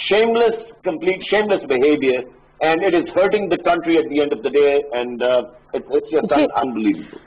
shameless, complete shameless behavior, and it is hurting the country at the end of the day, and it's just unbelievable.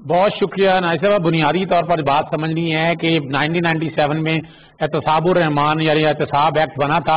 بہت شکریہ نائب صاحب. بنیادی طور پر بات سمجھنی ہے کہ 1997 میں احتساب الرحمان یعنی احتساب ایکٹ بنا تھا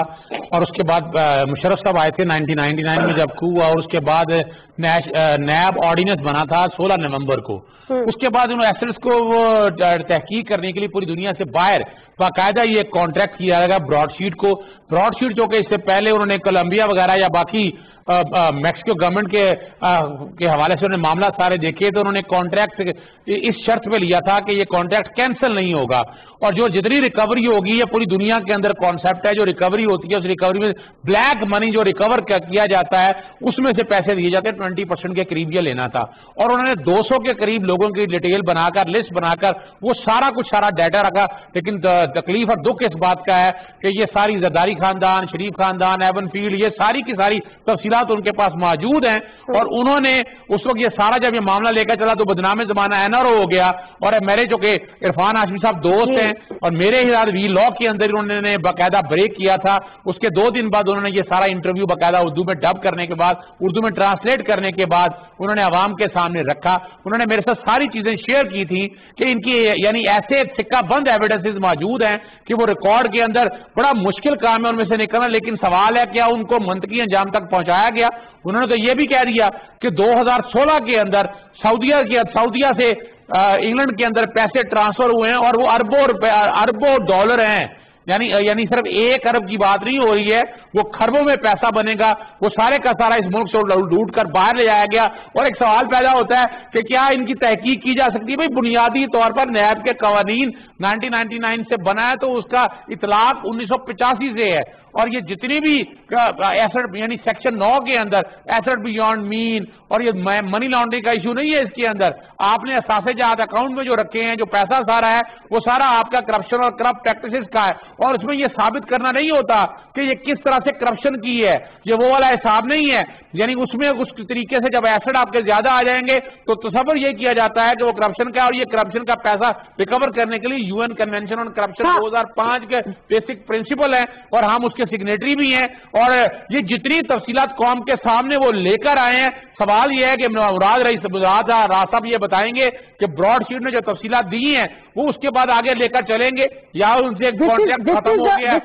اور اس کے بعد مشرف صاحب آئے تھے 1999 میں جب کو ہوا اور اس کے بعد نیب آرڈیننس بنا تھا 16 نومبر کو. اس کے بعد انہوں نے ایسٹس کو وہ تحقیق کرنے کے لیے پوری دنیا سے باہر باقاعدہ یہ کانٹریکٹ کیا جائے گا براڈ شیٹ کو. براڈ شیٹ جو کہ اس سے پہلے انہوں نے کولمبیا وغیرہ یا باقی میکسیکو گورنمنٹ کے حوالے سے انہوں نے معاملہ سارے دیکھے تو انہوں نے کانٹریکٹ اس شرط پہ لیا تھا کہ یہ کانٹریکٹ کینسل نہیں ہوگا اور جو جتنی ریکوری ہوگی یہ پوری دنیا کے اندر کانسیپٹ ہے. جو ریکوری ہوتی ہے اس ریکوری میں بلیک منی جو ریکور کیا جاتا ہے اس میں سے پیسے دیے جاتے ہیں 20% کے قریب یہ لینا تھا اور انہوں نے 200 کے قریب لوگوں کی ڈیٹیل بنا کر لسٹ بنا کر وہ سارا ڈیٹا رکھا. لیکن تکلیف اور دکھ اس بات کا ہے کہ یہ ساری زرداری خاندان شریف خاندان ایون فیلڈ یہ ساری کی ساری تفصیلات ان کے پاس موجود ہیں اور انہوں نے اس وقت یہ سارا جب یہ معاملہ لے کر چلا تو بدنام زمانہ NRO ہو گیا. اور میرے جو کہ عرفان ہاشمی صاحب دوست ہیں اور میرے ہی وی لاء کے اندر انہوں نے باقاعدہ بریک کیا تھا. اس کے 2 دن بعد انہوں نے یہ سارا انٹرویو باقاعدہ اردو میں ڈب کرنے کے بعد اردو میں ٹرانسلیٹ کرنے کے بعد انہوں نے عوام کے سامنے رکھا. انہوں نے میرے ساتھ ساری چیزیں شیئر کی تھیں کہ ان کی یعنی ایسے سکہ بند ایویڈنسز موجود ہیں کہ وہ ریکارڈ کے اندر بڑا مشکل کام ہے ان میں سے نکلنا. لیکن سوال ہے کیا ان کو منطقی انجام تک پہنچایا گیا؟ انہوں نے تو یہ بھی کہہ دیا کہ 2016 کے اندر سعودیہ سے انگلینڈ کے اندر پیسے ٹرانسفر ہوئے ہیں اور وہ اربوں ڈالر ہیں. یعنی صرف 1 ارب کی بات نہیں ہو رہی ہے وہ خربوں میں پیسہ بنے گا. وہ سارے کا سارا اس ملک سے لوٹ کر باہر لے جایا گیا. اور ایک سوال پیدا ہوتا ہے کہ کیا ان کی تحقیق کی جا سکتی ہے؟ بھائی بنیادی طور پر نیب کے قوانین 1999 سے بنا ہے تو اس کا اطلاق 1985 سے ہے اور یہ جتنی بھی ایسٹ یعنی سیکشن 9 کے اندر ایسٹ بیونڈ مین اور یہ منی لانڈرنگ کا ایشو نہیں ہے. اس کے اندر آپ نے اثاثے جات اکاؤنٹ میں جو رکھے ہیں جو پیسہ سارا ہے وہ سارا آپ کا کرپشن اور کرپٹ پریکٹسز کا ہے اور اس میں یہ ثابت کرنا نہیں ہوتا کہ یہ کس طرح سے کرپشن کی ہے. یہ وہ والا حساب نہیں ہے. یعنی اس میں اس طریقے سے جب ایسٹ آپ کے زیادہ آ جائیں گے تو تصور یہ کیا جاتا ہے کہ وہ کرپشن کا اور یہ کرپشن کا پیسہ ریکور کرنے کے لیے UN کنونشن آن کرپشن 2005 کے بیسک پرنسپل ہیں اور ہم اس کے سگنیٹری بھی ہیں اور یہ جتنی تفصیلات قوم کے سامنے وہ لے کر آئے ہیں. سوال یہ ہے کہ مراد صاحب یہ بتائیں گے کہ براڈ شیٹ نے جو تفصیلات دی ہیں وہ اس کے بعد آگے لے کر چلیں گے یا ان سے کانٹریکٹ ختم ہو گیا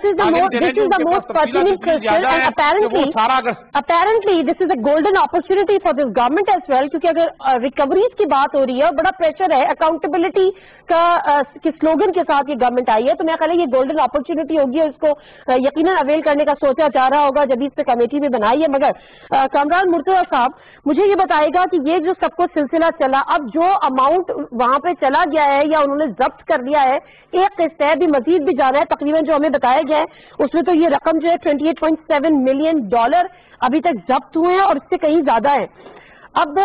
apparently this is a golden opportunity for this government as well کیونکہ اگر ریکوریز کی بات ہو رہی ہے اور بڑا پریشر ہے اکاؤنٹیبلٹی کا سلوگن کے ساتھ یہ گورنمنٹ آئی ہے تو میں خیال ہے یہ گولڈن اپرچونٹی ہوگی اور اس کو یقیناً اویل کرنے کا سوچا جا رہا ہوگا جب اس پہ کمیٹی بھی بنائی ہے. مگر کامران مرتضیٰ صاحب مجھے یہ بتائے گا کہ یہ جو سب کو سلسلہ چلا اب جو اماؤنٹ وہاں پہ چلا گیا ہے یا انہوں نے ضبط کر لیا ہے ایک قسط ہے بھی مزید بھی جانا ہے تقریباً جو ہمیں بتایا گیا ہے اس میں تو یہ رقم جو ہے $28.7 ملین ابھی تک ضبط ہوئے ہیں اور اس سے کہیں زیادہ ہے. اب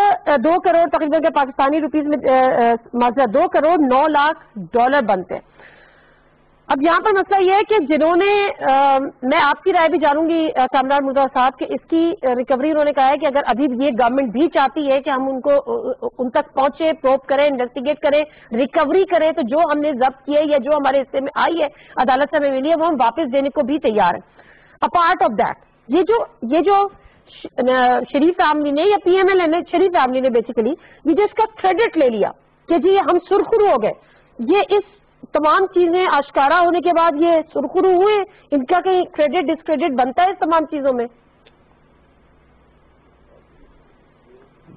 2 کروڑ تقریباً کے پاکستانی روپیز میں $2 کروڑ 9 لاکھ بنتے ہیں. اب یہاں پر مسئلہ یہ ہے کہ جنہوں نے میں آپ کی رائے بھی جانوں گی کامران مرتضیٰ صاحب کہ اس کی ریکوری انہوں نے کہا ہے کہ اگر ابھی یہ گورنمنٹ بھی چاہتی ہے کہ ہم ان تک پہنچے پروب کریں انویسٹیگیٹ کریں ریکوری کریں تو جو ہم نے ضبط کیے یا جو ہمارے حصے میں آئی ہے عدالت سے ہمیں ملی ہے وہ ہم واپس دینے کو بھی تیار ہیں. اپارٹ آف دیٹ یہ جو شریف فیملی نے یا PML نے شریف فیملی نے بیسیکلی یہ جو اس کا کریڈٹ لے لیا کہ جی ہم سرخرو ہو گئے. یہ اس تمام چیزیں آشکارا ہونے کے بعد یہ سرخرو ہوئے ان کا کہیں کریڈٹ ڈسکریڈٹ بنتا ہے اس تمام چیزوں میں؟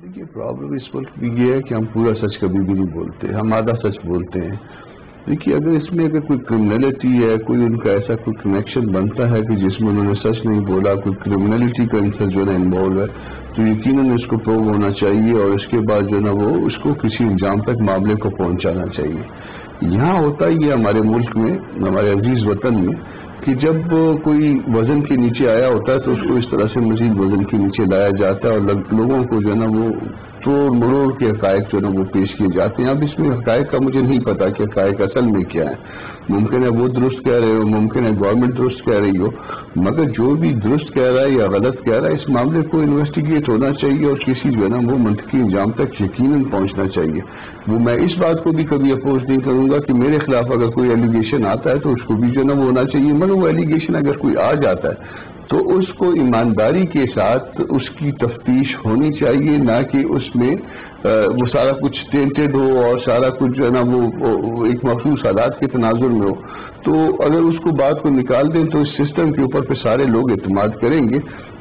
دیکھیے پرابلم اس وقت بھی یہ ہے کہ ہم پورا سچ کبھی بھی نہیں بولتے, ہم آدھا سچ بولتے ہیں. دیکھیے اگر اس میں کوئی کرمنلٹی ہے کوئی ان کا ایسا کوئی کنیکشن بنتا ہے کہ جس میں انہوں نے سچ نہیں بولا کوئی کرمنلٹی کا ان جو ہے انوالو ہے تو یقیناً اس کو پروو ہونا چاہیے اور اس کے بعد جو ہے نا وہ اس کو کسی انجام تک معاملے کو پہنچانا چاہیے. یہاں ہوتا ہی ہے ہمارے ملک میں ہمارے عزیز وطن میں کہ جب کوئی وزن کے نیچے آیا ہوتا ہے تو اس کو اس طرح سے مزید وزن کے نیچے لایا جاتا ہے اور لوگوں کو جو ہے نا وہ توڑ مروڑ کے حقائق جو ہے نا وہ پیش کیے جاتے ہیں. اب اس میں حقائق کا مجھے نہیں پتا کہ حقائق اصل میں کیا ہے. ممکن ہے وہ درست کہہ رہے ہو, ممکن ہے گورنمنٹ درست کہہ رہی ہو, مگر جو بھی درست کہہ رہا ہے یا غلط کہہ رہا ہے اس معاملے کو انویسٹیگیٹ ہونا چاہیے اور کسی جو ہے نا وہ منطقی انجام تک یقیناً پہنچنا چاہیے. وہ میں اس بات کو بھی کبھی اپوز نہیں کروں گا کہ میرے خلاف اگر کوئی ایلیگیشن آتا ہے تو اس کو بھی جو ہے نا وہ ہونا چاہیے, مگر وہ ایلیگیشن اگر کوئی آ جاتا ہے تو اس کو ایمانداری کے ساتھ اس کی تفتیش ہونی چاہیے، نہ کہ اس میں وہ سارا کچھ ٹینٹڈ ہو اور سارا کچھ جو ہے نا وہ ایک مخصوص حالات کے تناظر میں ہو. تو اگر اس کو بات کو نکال دیں تو اس سسٹم کے اوپر پہ سارے لوگ اعتماد کریں گے،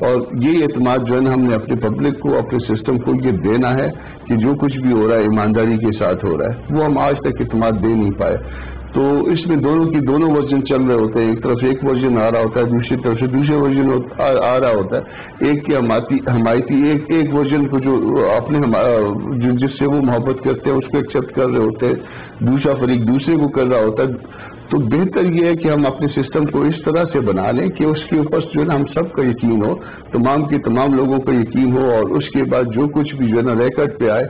اور یہ اعتماد جو ہے نا ہم نے اپنے پبلک کو، اپنے سسٹم کو یہ دینا ہے کہ جو کچھ بھی ہو رہا ہے ایمانداری کے ساتھ ہو رہا ہے. وہ ہم آج تک اعتماد دے نہیں پائے. تو اس میں دونوں ورژن چل رہے ہوتے ہیں. ایک طرف ایک ورژن آ رہا ہوتا ہے، دوسری طرف سے دوسرے ورژن آ رہا ہوتا ہے. ایک کے حمایتی ایک ورژن کو جو اپنے جس سے وہ محبت کرتے ہیں اس کو ایکسیپٹ کر رہے ہوتے ہیں، دوسرا فریق دوسرے کو کر رہا ہوتا ہے. تو بہتر یہ ہے کہ ہم اپنے سسٹم کو اس طرح سے بنا لیں کہ اس کے اوپر جو ہے نا ہم سب کا یقین ہو، تمام کے تمام لوگوں کا یقین ہو، اور اس کے بعد جو کچھ بھی جو ہے نا ریکارڈ پہ آئے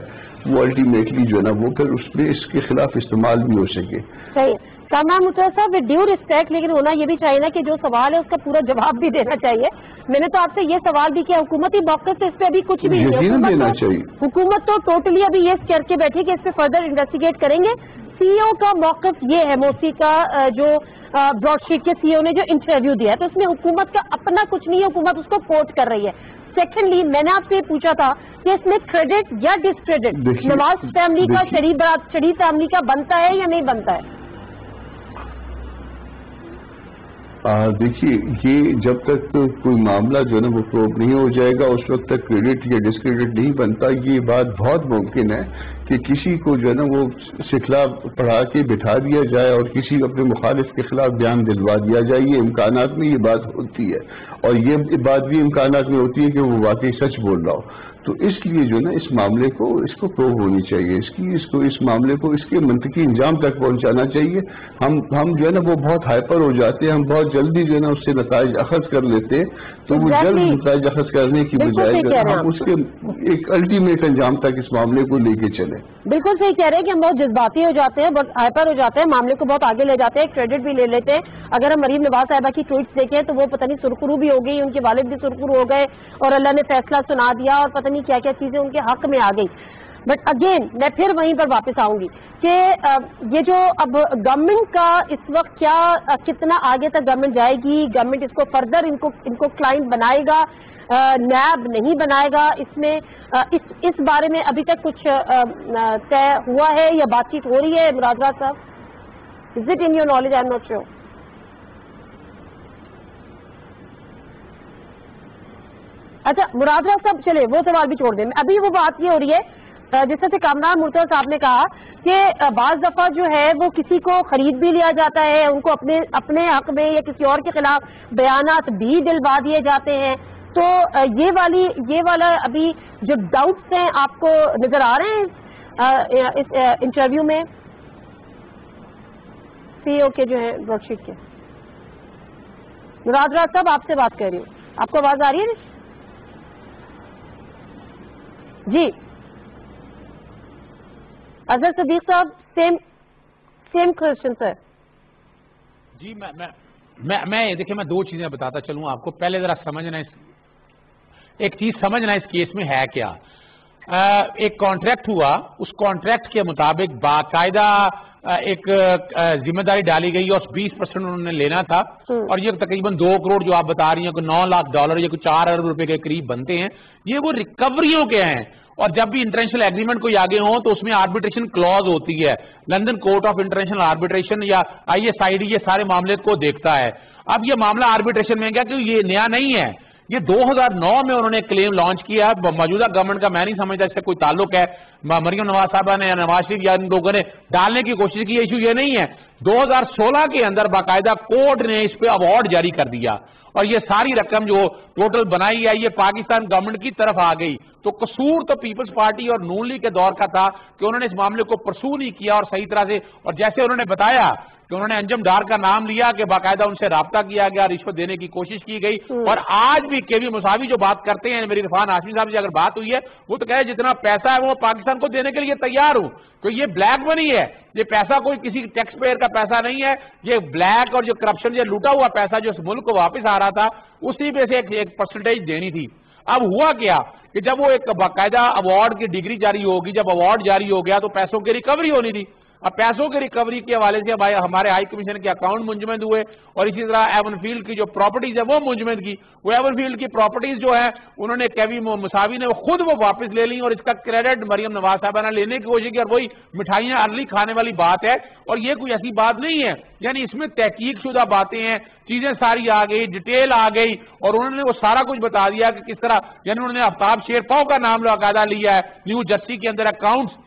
وہ الٹیمیٹلی جو ہے نا وہ پھر اس پہ اس کے خلاف استعمال بھی ہو سکے. صحیح. کامران مرتضیٰ صاحب ود ڈیو ریسپیکٹ، لیکن ہونا یہ بھی چاہیے نا کہ جو سوال ہے اس کا پورا جواب بھی دینا چاہیے. میں نے تو آپ سے یہ سوال بھی کیا، حکومتی موقف سے اس پہ ابھی کچھ بھی نہیں ہے. حکومت تو ٹوٹلی ابھی یہ کر کے بیٹھی کہ اس پہ فردر انویسٹیگیٹ کریں گے. سی او کا موقف یہ ہے، موسی کا جو براڈ شیٹ کے سی او نے جو انٹرویو دیا ہے تو اس میں حکومت کا اپنا کچھ نہیں ہے، حکومت اس کو کوٹ کر رہی ہے. سیکنڈلی میں نے آپ سے یہ پوچھا تھا کہ اس میں کریڈٹ یا ڈسکریڈٹ نواز فیملی کا، شریف فیملی کا بنتا ہے یا نہیں بنتا ہے؟ دیکھیے، یہ جب تک کوئی معاملہ جو ہے نا وہ پروو نہیں ہو جائے گا اس وقت تک کریڈٹ یا ڈسکریڈٹ نہیں بنتا. یہ بات بہت ممکن ہے کہ کسی کو جو ہے نا وہ سکھلا پڑھا کے بٹھا دیا جائے اور کسی اپنے مخالف کے خلاف بیان دلوا دیا جائے. یہ امکانات میں یہ بات ہوتی ہے، اور یہ بات بھی امکانات میں ہوتی ہے کہ وہ واقعی سچ بول رہا ہو. تو اس لیے جو ہے نا اس معاملے کو پروو ہونی چاہیے، اس معاملے کو اس کے منطقی انجام تک پہنچانا چاہیے. ہم جو ہے نا وہ بہت ہائپر ہو جاتے ہیں، ہم بہت جلدی جو ہے نا اس سے نتائج اخذ کر لیتے ہیں. تو وہ جلد نتائج اخذ کرنے کی بجائے ہم اس کے ایک الٹیمیٹ انجام تک اس معاملے کو لے کے چلیں. بالکل صحیح کہہ رہے ہیں کہ ہم بہت جذباتی ہو جاتے ہیں، بہت ہائپر ہو جاتے ہیں، معاملے کو بہت آگے لے جاتے ہیں، کریڈٹ بھی لے لیتے ہیں. اگر ہم مریم نواز صاحبہ کی ٹویٹس دیکھیں تو وہ پتہ نہیں سرخرو بھی ہو گئی، ان کے والد بھی سرخرو ہو گئے اور اللہ نے فیصلہ سنا دیا اور پتہ نہیں کیا کیا چیزیں ان کے حق میں آ گئی. بٹ اگین میں پھر وہیں پر واپس آؤں گی کہ یہ جو اب گورنمنٹ کا اس وقت کتنا آگے تک گورنمنٹ جائے گی، گورنمنٹ اس کو فردر ان کو کلائنٹ بنائے گا، نیب نہیں بنائے گا، اس میں اس بارے میں ابھی تک کچھ طے ہوا ہے یا بات چیت ہو رہی ہے؟ مراد راز صاحب، is it in your knowledge? I am not sure. اچھا مراد راز صاحب چلے وہ سوال بھی چھوڑ دیں. ابھی وہ بات یہ ہو رہی ہے جس سے کامران مرتضیٰ صاحب نے کہا کہ بعض دفعہ جو ہے وہ کسی کو خرید بھی لیا جاتا ہے، ان کو اپنے حق میں یا کسی اور کے خلاف بیانات بھی دلوا دیے جاتے ہیں. تو یہ والا ابھی جو ڈاؤٹس ہیں آپ کو نظر آ رہے ہیں اس انٹرویو میں سی او کے جو ہے براڈ شیٹ کے؟ مراد راز صاحب آپ سے بات کر رہی ہوں، آپ کو آواز آ رہی ہے جی؟ اظہر صدیق صاحب سیم کوشچن سر. جی میں دیکھیں میں دو چیزیں بتاتا چلوں آپ کو. پہلے ذرا سمجھنا ایک چیز سمجھنا اس کیس میں ہے کیا. ایک کانٹریکٹ ہوا، اس کانٹریکٹ کے مطابق باقاعدہ ایک ذمہ داری ڈالی گئی اور 20% انہوں نے لینا تھا، اور یہ تقریباً 2 کروڑ جو آپ بتا رہی ہیں کہ 9 لاکھ ڈالر یا کوئی 4 ارب روپے کے قریب بنتے ہیں. یہ وہ ریکوریوں کے ہیں، اور جب بھی انٹرنیشنل ایگریمنٹ کوئی آگے ہوں تو اس میں آربیٹریشن کلوز ہوتی ہے. London court of international arbitration یا ISID یہ سارے معاملے کو دیکھتا ہے. اب یہ معاملہ آربیٹریشن میں گیا کہ یہ نیا نہیں ہے، یہ 2009 میں انہوں نے کلیم لانچ کیا. موجودہ گورنمنٹ کا میں نہیں سمجھتا اس سے کوئی تعلق ہے، مریم نواز صاحبہ نے یا نواز شریف یا ان لوگوں نے ڈالنے کی کوشش کی. ایشو یہ نہیں ہے. 2016 کے اندر باقاعدہ کورٹ نے اس پہ ایوارڈ جاری کر دیا، اور یہ ساری رقم جو ٹوٹل بنائی ہے یہ پاکستان گورنمنٹ کی طرف آ گئی. تو قصور تو پیپلز پارٹی اور نون لیگ کے دور کا تھا کہ انہوں نے اس معاملے کو پرسو نہیں کیا اور صحیح طرح سے. اور جیسے انہوں نے بتایا کہ انہوں نے انجم ڈار کا نام لیا کہ باقاعدہ ان سے رابطہ کیا گیا، رشوت دینے کی کوشش کی گئی. اور آج بھی کے وی مساوی جو بات کرتے ہیں، میری عرفان ہاشمی صاحب سے اگر بات ہوئی ہے وہ تو کہے جتنا پیسہ ہے وہ پاکستان کو دینے کے لیے تیار ہوں. تو یہ بلیک منی ہے، یہ پیسہ کوئی کسی ٹیکس پیئر کا پیسہ نہیں ہے. یہ بلیک اور جو کرپشن یہ لوٹا ہوا پیسہ جو اس ملک کو واپس آ رہا تھا اسی میں سے ایک پرسنٹیج دینی تھی. اب ہوا کیا کہ جب وہ ایک باقاعدہ ایوارڈ کی ڈگری جاری ہوگی، جب ایوارڈ جاری ہو گیا تو پیسوں کی ریکوری ہونی تھی. اب پیسوں کی ریکوری کے حوالے سے ہمارے ہائی کمیشن کے اکاؤنٹ منجمد ہوئے، اور اسی طرح ایون فیلڈ کی جو پراپرٹیز ہے وہ منجمد کی. وہ ایون فیلڈ کی پراپرٹیز جو ہے انہوں نے کیوی مساوی نے خود وہ واپس لے لی، اور اس کا کریڈٹ مریم نواز صاحبہ نے لینے کی کوشش کی، اور وہی مٹھائیاں ارلی کھانے والی بات ہے. اور یہ کوئی ایسی بات نہیں ہے، یعنی اس میں تحقیق شدہ باتیں ہیں، چیزیں ساری آ گئی، ڈیٹیل آ گئی، اور انہوں نے وہ سارا کچھ بتا دیا کہ کس طرح، یعنی انہوں نے آفتاب شیرپاؤ کا نام باقاعدہ لیا ہے. نیو جرسی کے اندر اکاؤنٹس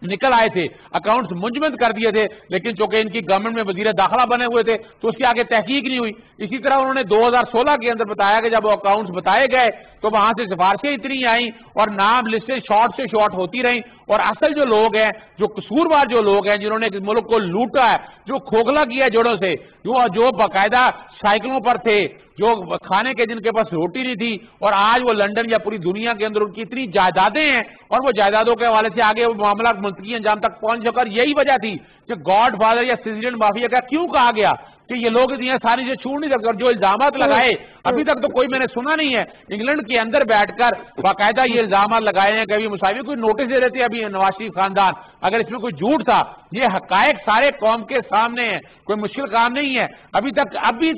نکل آئے تھے، اکاؤنٹس منجمد کر دیے تھے، لیکن چونکہ ان کی گورنمنٹ میں وزیر داخلہ بنے ہوئے تھے تو اس کی آگے تحقیق نہیں ہوئی. اسی طرح انہوں نے 2016 کے اندر بتایا کہ جب وہ اکاؤنٹس بتائے گئے تو وہاں سے سفارشیں اتنی آئیں اور نام لسٹیں شارٹ سے شارٹ ہوتی رہیں، اور اصل جو لوگ ہیں، جو قصوروار جو لوگ ہیں، جنہوں نے اس ملک کو لوٹا ہے، جو کھوکھلا کیا ہے جوڑوں سے، جو باقاعدہ سائیکلوں پر تھے، جو کھانے کے جن کے پاس روٹی نہیں تھی، اور آج وہ لنڈن یا پوری دنیا کے اندر ان کی اتنی جائیدادیں ہیں، اور وہ جائیدادوں کے حوالے سے آگے وہ معاملہ منطقی انجام تک پہنچ چکا. یہی وجہ تھی کہ گاڈ فادر یا سیزیلین مافیا کا کیوں کہا گیا کہ یہ لوگ اتنی آسانی سے چھوڑ نہیں سکتے. اور جو الزامات لگائے ابھی تک تو کوئی میں نے سنا نہیں ہے. انگلینڈ کے اندر بیٹھ کر باقاعدہ یہ الزامات لگائے ہیں کہ ابھی مساوی کوئی نوٹس دے دیتے ابھی نواز شریف خاندان اگر اس میں کوئی جھوٹ تھا. یہ حقائق سارے قوم کے سامنے ہیں، کوئی مشکل کام نہیں ہے. ابھی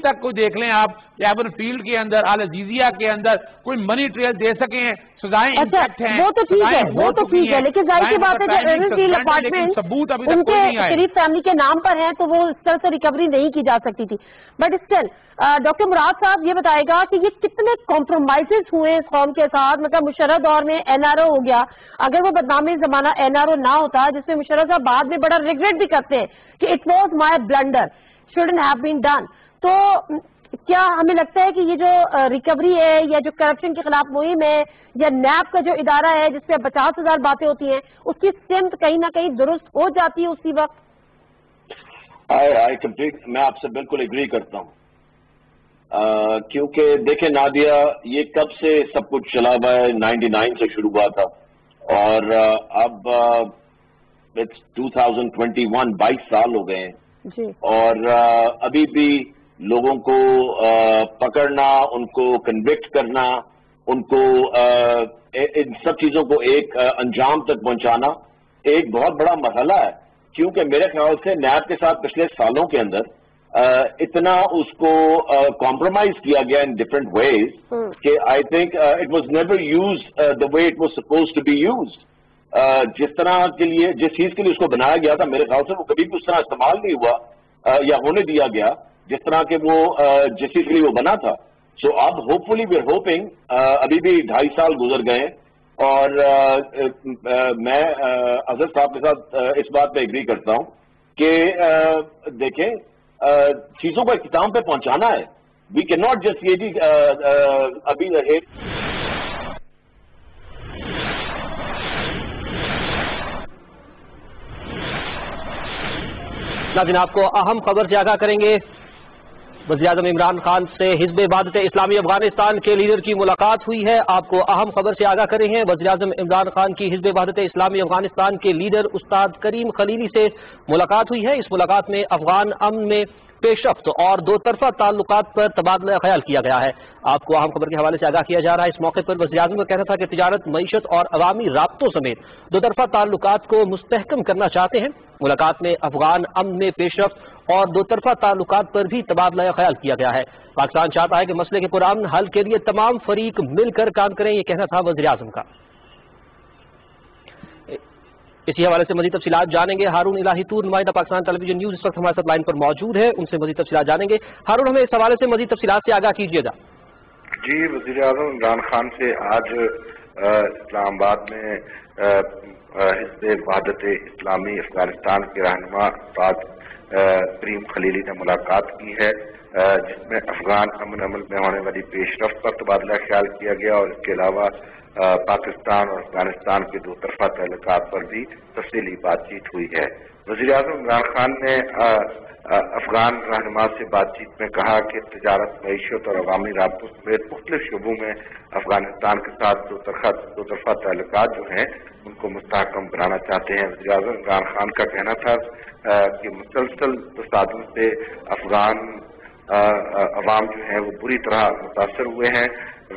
تک کوئی دیکھ لیں آپ کہ ایون فیلڈ کے اندر، العزیزیہ کے اندر کوئی منی ٹریل دے سکے ہیں، سزائیں انٹیکٹ ہیں. وہ تو ٹھیک ہے، وہ تو ٹھیک ہے، لیکن ظاہر سی بات ہے جو ایون فیلڈ اپارٹمنٹ ان کے شریف فیملی کے نام پر ہیں تو وہ اس طرح سے ریکوری نہیں کی جا سکتی تھی. بٹ اسٹل ڈاکٹر مراد صاحب یہ بتائے گا کہ یہ کتنے کمپرومائزز ہوئے اس قوم کے ساتھ. مطلب مشرف دور میں این آر او ہو گیا، اگر وہ بدنامی زمانہ این آر او نہ ہوتا، جس میں مشرف صاحب بعد میں بڑا ریگریٹ بھی کرتے ہیں کہ it was my blunder, shouldn't have been done. تو کیا ہمیں لگتا ہے کہ یہ جو ریکوری ہے یا جو کرپشن کے خلاف مہم ہے یا نیب کا جو ادارہ ہے جس پہ 50,000 باتیں ہوتی ہیں، اس کی سمت کہیں نہ کہیں درست ہو جاتی ہے اسی وقت؟ میں آپ سے بالکل ایگری کرتا ہوں، کیونکہ دیکھیں نادیہ، یہ کب سے سب کچھ چلا ہوا ہے، 99 سے شروع ہوا تھا، اور اب 2021 22 سال ہو گئے ہیں جی. اور ابھی بھی لوگوں کو پکڑنا، ان کو کنوکٹ کرنا، ان کو ان سب چیزوں کو ایک انجام تک پہنچانا ایک بہت بڑا مرحلہ ہے. کیونکہ میرے خیال سے نیب کے ساتھ پچھلے سالوں کے اندر اتنا اس کو کمپرومائز کیا گیا ان ڈفرنٹ ویز کہ I think it was never used the way it was suppose to be used. جس طرح کے لیے، جس چیز کے لیے اس کو بنایا گیا تھا، میرے خیال سے وہ کبھی بھی اس طرح استعمال نہیں ہوا یا ہونے دیا گیا جس طرح کہ وہ جس چیز کے لیے وہ بنا تھا. سو اب hopefully we are hoping, ابھی بھی 2.5 سال گزر گئے، اور میں اظہر صاحب کے ساتھ اس بات پہ ایگری کرتا ہوں کہ دیکھیں چیزوں کو اختتام پہ پہنچانا ہے. وی کین ناٹ جسٹ یہ بھی ابھی ناظرین آپ کو اہم خبر سے آگاہ کریں گے. وزیر اعظم عمران خان سے حزب وحدت اسلامی افغانستان کے لیڈر کی ملاقات ہوئی ہے. آپ کو اہم خبر سے آگاہ کریں ہیں. وزیر اعظم عمران خان کی حزب وحدت اسلامی افغانستان کے لیڈر استاد کریم خلیلی سے ملاقات ہوئی ہے. اس ملاقات میں افغان امن میں پیش رفت اور دو طرفہ تعلقات پر تبادلہ خیال کیا گیا ہے. آپ کو اہم خبر کے حوالے سے آگاہ کیا جا رہا ہے. اس موقع پر وزیر اعظم کا کہنا تھا کہ تجارت، معیشت اور عوامی رابطوں سمیت دو طرفہ تعلقات کو مستحکم کرنا چاہتے ہیں. ملاقات میں افغان امن میں پیش رفت اور دو طرفہ تعلقات پر بھی تبادلہ خیال کیا گیا ہے. پاکستان چاہتا ہے کہ مسئلے کے پرامن حل کے لیے تمام فریق مل کر کام کریں، یہ کہنا تھا وزیر اعظم کا. اسی حوالے سے مزید تفصیلات جانیں گے. ہارون الہی طور، نمائندہ پاکستان ٹیلی ویژن نیوز، اس وقت ہمارے ساتھ لائن پر موجود ہے. ان سے مزید تفصیلات جانیں گے. ہارون، ہمیں اس حوالے سے مزید تفصیلات سے آگاہ کیجیے گا. جی، وزیر اعظم عمران خان سے آج اسلام آباد میں حزب وحدت اسلامی افغانستان کے رہنما استاد کریم خلیلی نے ملاقات کی ہے، جس میں افغان امن عمل میں ہونے والی پیش رفت پر تبادلہ خیال کیا گیا، اور اس کے علاوہ پاکستان اور افغانستان کے دو طرفہ تعلقات پر بھی تفصیلی بات چیت ہوئی ہے. وزیر اعظم عمران خان نے افغان رہنما سے بات چیت میں کہا کہ تجارت، معیشت اور عوامی رابطوں سمیت مختلف شعبوں میں افغانستان کے ساتھ دو طرفہ تعلقات جو ہیں ان کو مستحکم بنانا چاہتے ہیں. وزیر اعظم عمران خان کا کہنا تھا کہ مسلسل تصادم سے افغان عوام جو ہیں وہ بری طرح متاثر ہوئے ہیں.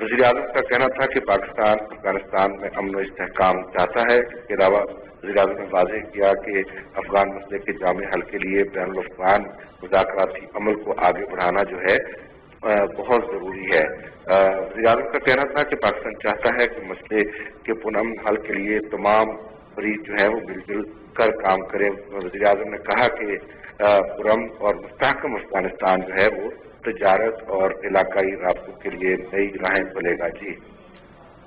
وزیر اعظم کا کہنا تھا کہ پاکستان افغانستان میں امن و استحکام چاہتا ہے. اس کے علاوہ وزیر اعظم نے واضح کیا کہ افغان مسئلے کے جامع حل کے لیے بین الافغان مذاکراتی عمل کو آگے بڑھانا جو ہے بہت ضروری ہے۔ وزیر اعظم کا کہنا تھا کہ پاکستان چاہتا ہے کہ مسئلے کے پرامن حل کے لیے تمام فریق جو ہے وہ مل جل کر کام کرے۔ وزیر اعظم نے کہا کہ پرامن اور مستحکم افغانستان جو ہے وہ تجارت اور علاقائی رابطوں کے لیے نئی راہیں کھولے گا۔ جی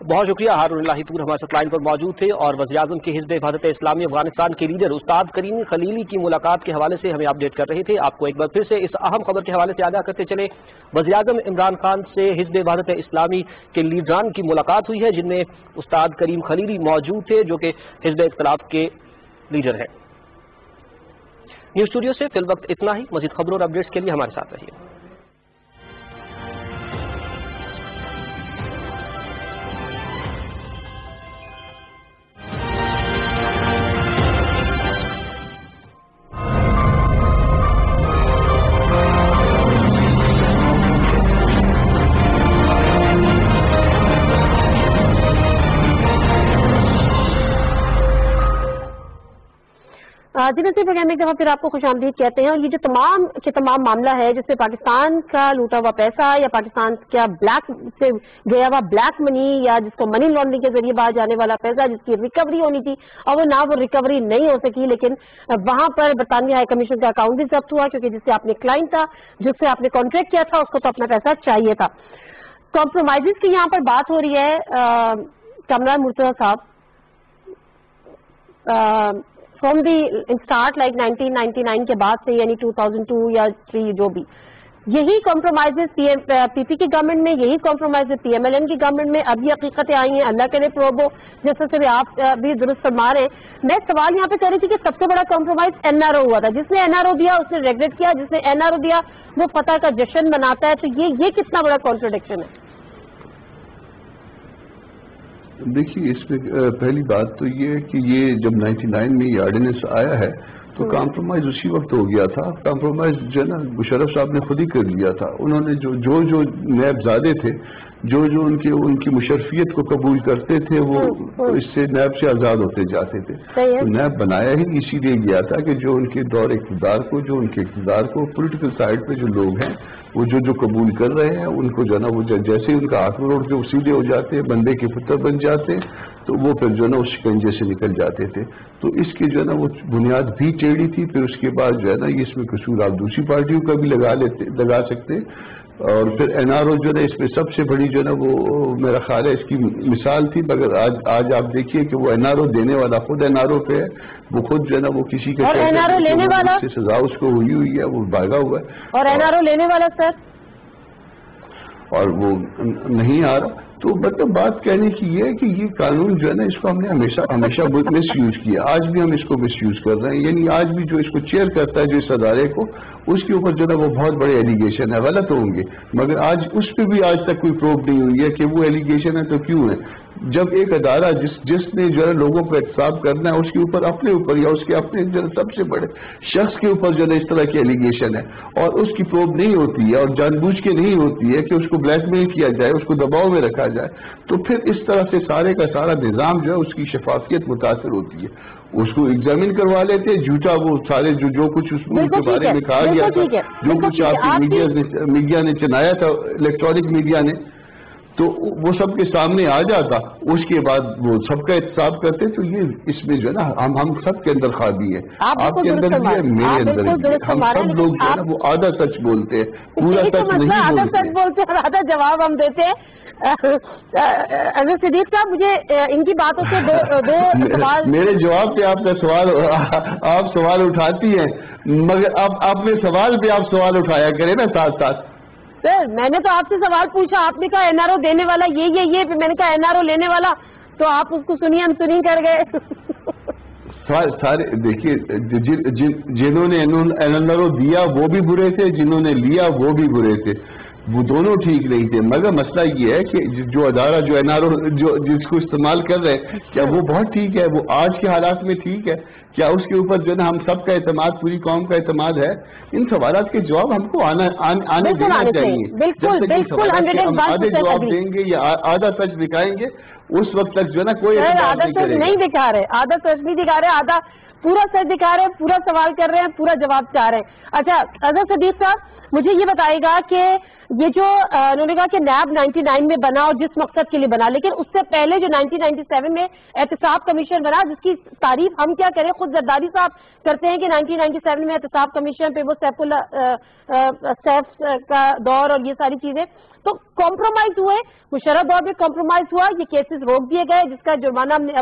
بہت شکریہ ہارون الہی پور ہمارے ساتھ لائن پر موجود تھے اور وزیر اعظم کے حزب وحدت اسلامی افغانستان کے لیڈر استاد کریم خلیلی کی ملاقات کے حوالے سے ہمیں اپڈیٹ کر رہے تھے۔ آپ کو ایک بار پھر سے اس اہم خبر کے حوالے سے آگاہ کرتے چلے، وزیر اعظم عمران خان سے حزب وحدت اسلامی کے لیڈران کی ملاقات ہوئی ہے، جن میں استاد کریم خلیلی موجود تھے جو کہ حزب اختلاف کے لیڈر ہیں۔ نیوز اسٹوڈیو سے فی الوقت اتنا ہی، مزید خبروں اور اپڈیٹس کے لیے ہمارے ساتھ رہیے۔ جی نصیر پروگرام ایک دفعہ پھر آپ کو خوش آمدید کہتے ہیں، اور یہ جو تمام معاملہ ہے جس میں پاکستان کا لوٹا ہوا پیسہ یا پاکستان کا بلیک سے گیا ہوا بلیک منی یا جس کو منی لانڈرنگ کے ذریعے باہر جانے والا پیسہ جس کی ریکوری ہونی تھی اور وہ ریکوری نہیں ہو سکی، لیکن وہاں پر برطانوی ہائی کمیشن کا اکاؤنٹ بھی ضبط ہوا کیونکہ جس سے آپ نے کلائنٹ تھا، جس سے آپ نے کانٹریکٹ کیا تھا، اس کو تو اپنا پیسہ چاہیے تھا۔ کمپرومائزز کی یہاں پر بات ہو رہی ہے کامران مرتضیٰ صاحب، فرام دی اسٹارٹ لائک 1999 کے بعد سے یعنی 2002 یا 3 جو بھی یہی کمپرومائزز پی پی کی گورنمنٹ میں، یہی compromises P M L N کی گورنمنٹ میں اب یہ حقیقتیں آئی ہیں، اللہ کرے پروبو جیسے سے آپ بھی درست فرما رہے ہیں۔ میں سوال یہاں پہ کر رہی تھی کہ سب سے بڑا کمپرومائز این آر او ہوا تھا، جس نے این آر او دیا اس نے ریگریٹ کیا، جس نے این آر او دیا وہ فتح کا جشن مناتا ہے، تو یہ کتنا بڑا کانٹرڈکشن ہے؟ دیکھیے اس میں پہلی بات تو یہ ہے کہ یہ جب 99 میں یہ آرڈیننس آیا ہے تو کمپرومائز اسی وقت ہو گیا تھا۔ کمپرومائز جو ہے نا مشرف صاحب نے خود ہی کر لیا تھا، انہوں نے جو نیب زادے تھے جو ان کی مشرفیت کو قبول کرتے تھے وہ اس سے نیب سے آزاد ہوتے جاتے تھے۔ تو نیب بنایا ہی اسی لیے گیا تھا کہ جو ان کے دور اقتدار کو پولیٹیکل سائڈ پہ جو لوگ ہیں وہ جو قبول کر رہے ہیں ان کو جو ہے نا وہ جیسے ان کا ہاتھ روڑ کے سیدھے ہو جاتے بندے کے پتر بن جاتے تو وہ پھر جو ہے نا اس شکنجے سے نکل جاتے تھے۔ تو اس کی جو ہے نا وہ بنیاد بھی ٹیڑھی تھی۔ پھر اس کے بعد جو ہے نا اس میں قصور آپ دوسری پارٹیوں کا بھی لگا سکتے، اور پھر این آر او جو ہے اس میں سب سے بڑی جو ہے نا وہ میرا خیال ہے اس کی مثال تھی، مگر آج آپ دیکھیے کہ وہ این آر او دینے والا خود این آر او پہ ہے، وہ خود جو ہے نا وہ کسی کے سزا اس کو ہوئی ہے، وہ بھاگا ہوا ہے، اور این آر او لینے والا سر اور وہ نہیں آ رہا۔ تو مطلب بات کہنے کی یہ ہے کہ یہ قانون جو ہے نا اس کو ہم نے ہمیشہ مس یوز کیا، آج بھی ہم اس کو مس یوز کر رہے ہیں۔ یعنی آج بھی جو اس کو چیئر کرتا ہے جو اس ادارے کو، اس کے اوپر جو ہے نا وہ بہت بڑے ایلیگیشن ہے، غلط ہوں گے مگر آج اس پہ بھی آج تک کوئی پروف نہیں ہوئی ہے کہ وہ ایلیگیشن ہے تو کیوں ہے۔ جب ایک ادارہ جس نے جو ہے لوگوں کو احتساب کرنا ہے اس کے اوپر اپنے اوپر یا اس کے اپنے جو ہے سب سے بڑے شخص کے اوپر جو ہے اس طرح کی ایلیگیشن ہے اور اس کی پروف نہیں ہوتی ہے اور جان بوجھ کے نہیں ہوتی ہے کہ اس کو بلیک میل کیا جائے، اس کو دباؤ میں رکھا جائے، تو پھر اس طرح سے سارے کا سارا نظام جو ہے اس کی شفافیت متاثر ہوتی ہے۔ اس کو ایگزامن کروا لیتے جھوٹا وہ سارے جو کچھ اس کے بارے میں کہا گیا تھا، جو کچھ آپ کی میڈیا نے چنایا تھا الیکٹرانک میڈیا نے، تو وہ سب کے سامنے آ جاتا، اس کے بعد وہ سب کا احتساب کرتے۔ تو یہ اس میں جو ہے نا ہم سب کے اندر خرابی ہے، آپ کے اندر بھی ہے، میرے اندر بھی ہے، ہم سب لوگ جو ہے نا وہ آدھا سچ بولتے ہیں، پورا سچ نہیں بولتے اور آدھا جواب ہم دیتے ہیں۔ صدیق صاحب مجھے ان کی باتوں سے دو سوال، میرے جواب پہ آپ کا سوال، آپ سوال اٹھاتی ہیں مگر اب اپنے سوال پہ آپ سوال اٹھایا کریں نا ساتھ ساتھ۔ سر میں نے تو آپ سے سوال پوچھا، آپ نے کہا این آر او دینے والا یہ پھر میں نے کہا این آر او لینے والا، تو آپ اس کو سنیے ہم سنی کر گئے۔ سارے دیکھیے جنہوں نے این آر او دیا وہ بھی برے تھے، جنہوں نے لیا وہ بھی برے تھے، وہ دونوں ٹھیک نہیں تھے۔ مگر مسئلہ یہ ہے کہ جو ادارہ جو این آر او جس کو استعمال کر رہے ہیں کیا وہ بہت ٹھیک ہے، وہ آج کے حالات میں ٹھیک ہے؟ کیا اس کے اوپر جو ہے نا ہم سب کا اعتماد، پوری قوم کا اعتماد ہے؟ ان سوالات کے جواب ہم کو آنے دینا چاہیے. بالکل ہم آدھے جواب دیں گے یا آدھا سچ دکھائیں گے، اس وقت تک جو ہے نا کوئی آدھا سچ نہیں دکھا رہے، آدھا سچ نہیں دکھا رہے، آدھا پورا سچ دکھا رہے ہیں، پورا سوال کر رہے ہیں، پورا جواب چاہ رہے ہیں. اچھا اظہر صدیق صاحب مجھے یہ بتائے گا کہ یہ جو انہوں نے کہا کہ نیب 99 میں بنا اور جس مقصد کے لیے بنا، لیکن اس سے پہلے جو 1997 میں احتساب کمیشن بنا، جس کی تعریف ہم کیا کریں، خود زرداری صاحب کرتے ہیں کہ 1997 میں احتساب کمیشن پہ وہ سیف کا دور اور یہ ساری چیزیں، تو کمپرومائز ہوئے، مشرف دور میں کمپرومائز ہوا، یہ کیسز روک دیے گئے جس کا جرمانہ ہم نے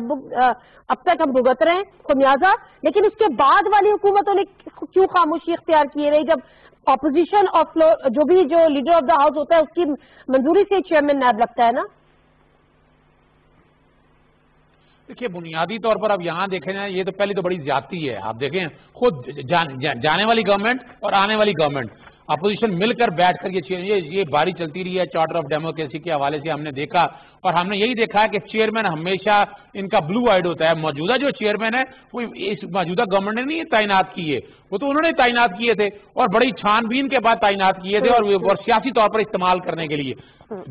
اب تک ہم بھگت رہے ہیں خمیازہ. لیکن اس کے بعد والی حکومتوں نے کیوں خاموشی اختیار کی رہی جب اپوزیشن آف جو لیڈر آف دا ہاؤس ہوتا ہے اس کی منظوری سے چیئرمین نیب لگتا ہے نا؟ دیکھیے بنیادی طور پر اب یہاں دیکھیں نا، یہ تو پہلی تو بڑی زیادتی ہے. آپ دیکھیں خود جانے والی گورنمنٹ اور آنے والی گورنمنٹ اپوزیشن مل کر بیٹھ کر یہ باری چلتی رہی ہے. چارٹر آف ڈیموکریسی کے حوالے سے ہم نے دیکھا، اور ہم نے یہی دیکھا ہے کہ چیئرمین ہمیشہ ان کا بلو آئیڈ ہوتا ہے. موجودہ جو چیئرمین ہے وہ اس موجودہ گورنمنٹ نے نہیں تعینات کیے، وہ تو انہوں نے تعینات کیے تھے اور بڑی چھان بین کے بعد تعینات کیے تھے اور سیاسی طور پر استعمال کرنے کے لیے.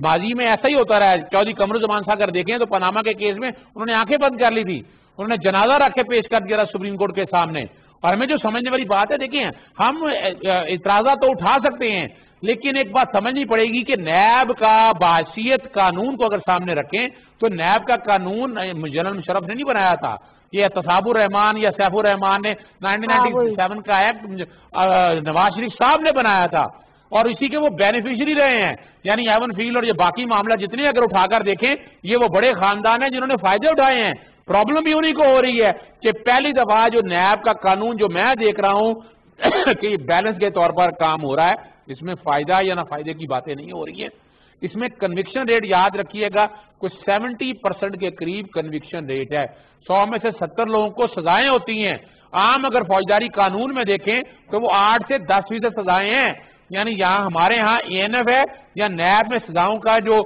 ماضی میں ایسا ہی ہوتا رہا ہے. چودھری قمر الزمان صاحب اگر دیکھیں تو پاناما کے کیس میں انہوں نے آنکھیں بند کر لی تھی، انہوں نے جنازہ رکھ کے پیش کر دیا تھا سپریم کورٹ کے سامنے. اور ہمیں جو سمجھنے والی بات ہے، دیکھیں ہم اعتراضات تو اٹھا سکتے ہیں، لیکن ایک بات سمجھنی پڑے گی کہ نیب کا بحیثیت قانون کو اگر سامنے رکھیں تو نیب کا قانون جنرل مشرف نے نہیں بنایا تھا. یہ احتساب الرحمان یا سیف الرحمان نے 1997 کا ایکٹ نواز شریف صاحب نے بنایا تھا اور اسی کے وہ بینیفیشری رہے ہیں. یعنی ایون فیلڈ اور یہ باقی معاملہ جتنے اگر اٹھا کر دیکھیں یہ وہ بڑے خاندان ہیں جنہوں نے فائدے اٹھائے ہیں. پرابلم بھی انہیں کو ہو رہی ہے کہ پہلی دفعہ جو نیب کا قانون جو میں دیکھ رہا ہوں کہ یہ بیلنس کے طور پر کام ہو رہا ہے، اس میں فائدہ یا نہ فائدے کی باتیں نہیں ہو رہی ہیں. اس میں کنوکشن ریٹ یاد رکھیے گا کچھ 70% کے قریب کنوکشن ریٹ ہے. 100 میں سے 70 لوگوں کو سزائیں ہوتی ہیں. عام اگر فوجداری قانون میں دیکھیں تو وہ 8 سے 10% سزائیں ہیں. یعنی یہاں ہمارے ہاں ENF ہے یا نیب میں سزاؤں کا جو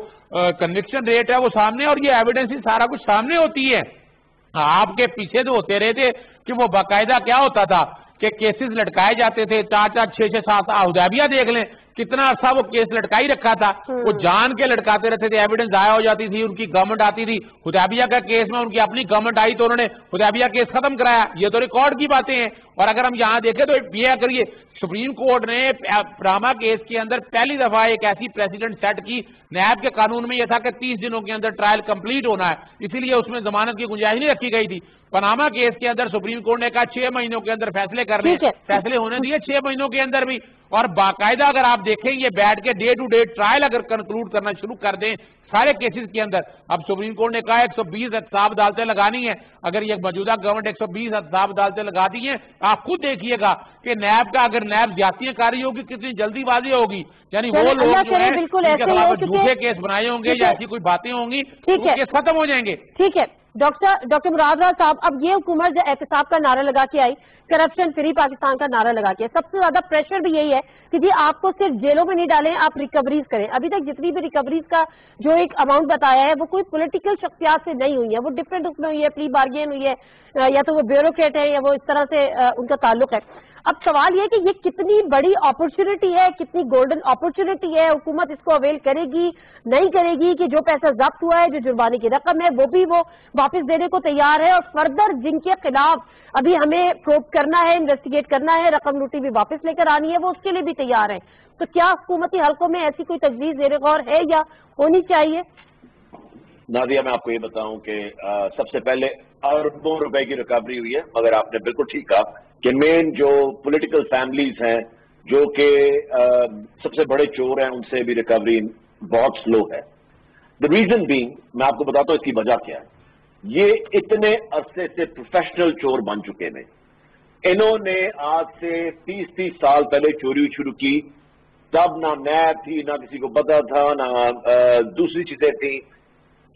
کنوکشن ریٹ ہے وہ سامنے، اور یہ ایویڈنس سارا کچھ سامنے ہوتی ہے. آپ کے پیچھے تو ہوتے رہے تھے کہ وہ باقاعدہ کیا ہوتا تھا کہ کیسز لٹکائے جاتے تھے 4-4, 6-6, 7 حدیبیہ دیکھ لیں کتنا عرصہ وہ کیس لٹکائی رکھا تھا. وہ جان کے لٹکاتے رہتے تھے، ایویڈنس ضائع ہو جاتی تھی، ان کی گورنمنٹ آتی تھی. حدیبیہ کا کیس میں ان کی اپنی گورنمنٹ آئی تو انہوں نے حدیبیہ کیس ختم کرایا. یہ تو ریکارڈ کی باتیں ہیں. اور اگر ہم یہاں دیکھیں تو یہ کریے سپریم کورٹ نے پاناما کیس کے اندر پہلی دفعہ ایک ایسی پریسیڈنٹ سیٹ کی. نیب کے قانون میں یہ تھا کہ 30 دنوں کے اندر ٹرائل کمپلیٹ ہونا ہے، اسی لیے اس میں ضمانت کی گنجائش نہیں رکھی گئی تھی. پاناما کیس کے اندر سپریم کورٹ نے کہا 6 مہینوں کے اندر فیصلے کرنے، فیصلے ہونے دیے 6 مہینوں کے اندر بھی. اور باقاعدہ اگر آپ دیکھیں یہ بیٹھ کے ڈے ٹو ڈے ٹرائل اگر کنکلوڈ کرنا شروع کر دیں سارے کیسز کے اندر. اب سپریم کورٹ نے کہا 120 احتساب عدالتیں لگانی ہیں. اگر یہ موجودہ گورنمنٹ 120 احتساب عدالتیں لگا دی ہیں، آپ خود دیکھیے گا کہ نیب کا اگر نیب زیادتیاں کاری ہوگی کتنی جلدی بازی ہوگی. یعنی وہ لوگ جو ہیں ان کے خلاف جھوٹے کیس بنائے ہوں گے یا ایسی کوئی باتیں ہوں گی وہ کیس ختم ہو جائیں گے. ٹھیک ہے ڈاکٹر مراد راز صاحب، اب یہ حکومت جو احتساب کا نعرہ لگا کے آئی، کرپشن فری پاکستان کا نعرہ لگا کے، سب سے زیادہ پریشر بھی یہی ہے کہ جی آپ کو صرف جیلوں میں نہیں ڈالیں، آپ ریکوریز کریں. ابھی تک جتنی بھی ریکوریز کا جو ایک اماؤنٹ بتایا ہے وہ کوئی پولیٹیکل شخصیات سے نہیں ہوئی ہے، وہ ڈفرینٹ اس میں ہوئی ہے، پلی بارگین ہوئی ہے، یا تو وہ بیوروکریٹ ہے یا وہ اس طرح سے ان کا تعلق ہے. اب سوال یہ کہ یہ کتنی بڑی اپرچونٹی ہے، کتنی گولڈن اپرچونٹی ہے، حکومت اس کو اویل کرے گی نہیں کرے گی کہ جو پیسہ ضبط ہوا ہے، جو جرمانے کی رقم ہے وہ بھی وہ واپس دینے کو تیار ہے، اور فردر جن کے خلاف ابھی ہمیں پروب کرنا ہے، انویسٹیگیٹ کرنا ہے، رقم لوٹی بھی واپس لے کر آنی ہے، وہ اس کے لیے بھی تیار ہے. تو کیا حکومتی حلقوں میں ایسی کوئی تجویز زیر غور ہے یا ہونی چاہیے؟ نادیہ میں آپ کو یہ بتاؤں کہ سب سے پہلے اربوں روپے کی ریکوری ہوئی ہے، مگر آپ نے بالکل ٹھیک کہا کہ مین جو پولیٹیکل فیملیز ہیں جو کہ سب سے بڑے چور ہیں ان سے بھی ریکوری بہت سلو ہے. دا ریزن بینگ میں آپ کو بتاتا ہوں اس کی وجہ کیا ہے. یہ اتنے عرصے سے پروفیشنل چور بن چکے ہیں. انہوں نے آج سے 30 سال پہلے چوری شروع کی، تب نہ نیب تھی، نہ کسی کو پتا تھا، نہ دوسری چیزیں تھیں.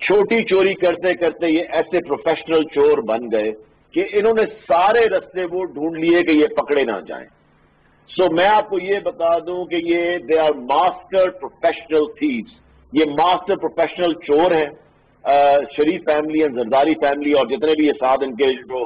چھوٹی چوری کرتے کرتے یہ ایسے پروفیشنل چور بن گئے کہ انہوں نے سارے رستے وہ ڈھونڈ لیے کہ یہ پکڑے نہ جائیں. سو میں آپ کو یہ بتا دوں کہ یہ they are master professional thieves, یہ ماسٹر پروفیشنل چور ہیں. شریف فیملی، زرداری فیملی اور جتنے بھی یہ ساتھ ان کے جو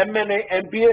MNA, MPA,